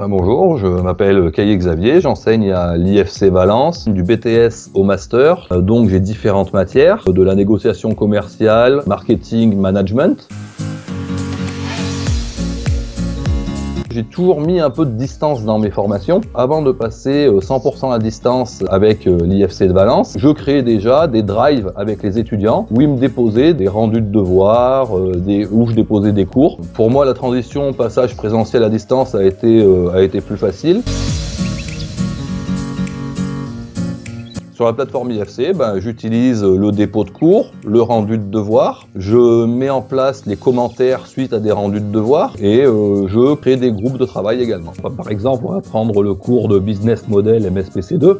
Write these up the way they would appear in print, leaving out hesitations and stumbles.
Bonjour, je m'appelle Caillé Xavier, j'enseigne à l'IFC Valence, du BTS au Master. Donc j'ai différentes matières, de la négociation commerciale, marketing, management. J'ai toujours mis un peu de distance dans mes formations. Avant de passer 100% à distance avec l'IFC de Valence, je créais déjà des drives avec les étudiants où ils me déposaient des rendus de devoirs, où je déposais des cours. Pour moi, la transition passage présentiel à distance a été plus facile. Sur la plateforme IFC, j'utilise le dépôt de cours, le rendu de devoirs, je mets en place les commentaires suite à des rendus de devoirs et je crée des groupes de travail également. Par exemple, on va prendre le cours de Business Model MSPC2.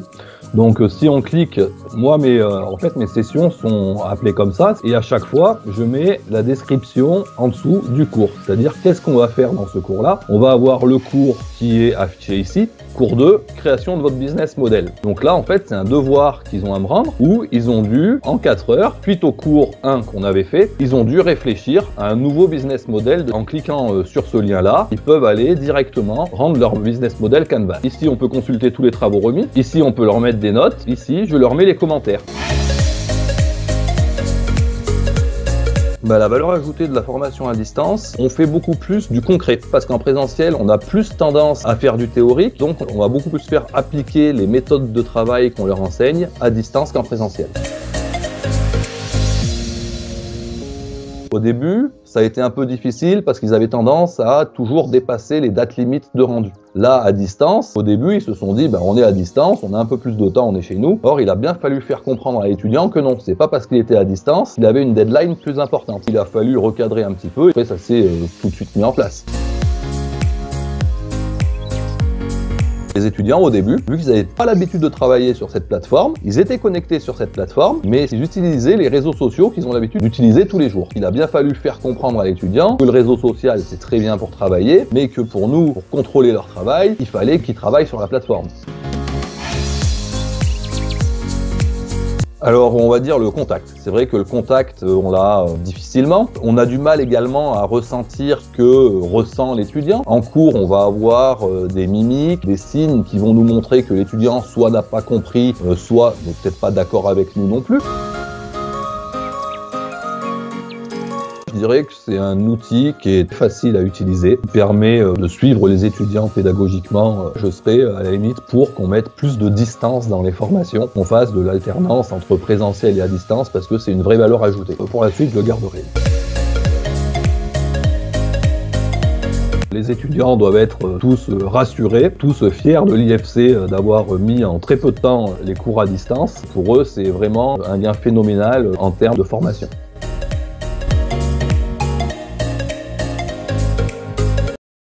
Donc si on clique, moi en fait mes sessions sont appelées comme ça et à chaque fois je mets la description en dessous du cours. C'est-à-dire qu'est-ce qu'on va faire dans ce cours-là. On va avoir le cours qui est affiché ici. Cours 2, création de votre business model. Donc là, en fait, c'est un devoir qu'ils ont à me rendre où ils ont dû, en 4 heures, suite au cours 1 qu'on avait fait, ils ont dû réfléchir à un nouveau business model. En cliquant sur ce lien-là, ils peuvent aller directement rendre leur business model Canva. Ici, on peut consulter tous les travaux remis. Ici, on peut leur mettre des notes. Ici, je leur mets les commentaires. La valeur ajoutée de la formation à distance, on fait beaucoup plus du concret. Parce qu'en présentiel, on a plus tendance à faire du théorique, donc on va beaucoup plus faire appliquer les méthodes de travail qu'on leur enseigne à distance qu'en présentiel. Au début, ça a été un peu difficile parce qu'ils avaient tendance à toujours dépasser les dates limites de rendu. Là, à distance, au début, ils se sont dit, on est à distance, on a un peu plus de temps, on est chez nous. Or, il a bien fallu faire comprendre à l'étudiant que non, c'est pas parce qu'il était à distance, il avait une deadline plus importante. Il a fallu recadrer un petit peu, et après, ça s'est tout de suite mis en place. Les étudiants, au début, vu qu'ils n'avaient pas l'habitude de travailler sur cette plateforme, ils étaient connectés sur cette plateforme, mais ils utilisaient les réseaux sociaux qu'ils ont l'habitude d'utiliser tous les jours. Il a bien fallu faire comprendre à l'étudiant que le réseau social, c'est très bien pour travailler, mais que pour nous, pour contrôler leur travail, il fallait qu'ils travaillent sur la plateforme. Alors, on va dire le contact. C'est vrai que le contact, on l'a difficilement. On a du mal également à ressentir que ressent l'étudiant. En cours, on va avoir des mimiques, des signes qui vont nous montrer que l'étudiant soit n'a pas compris, soit n'est peut-être pas d'accord avec nous non plus. Je dirais que c'est un outil qui est facile à utiliser, qui permet de suivre les étudiants pédagogiquement. Je serais à la limite pour qu'on mette plus de distance dans les formations, qu'on fasse de l'alternance entre présentiel et à distance parce que c'est une vraie valeur ajoutée. Pour la suite, je le garderai. Les étudiants doivent être tous rassurés, tous fiers de l'IFC d'avoir mis en très peu de temps les cours à distance. Pour eux, c'est vraiment un lien phénoménal en termes de formation.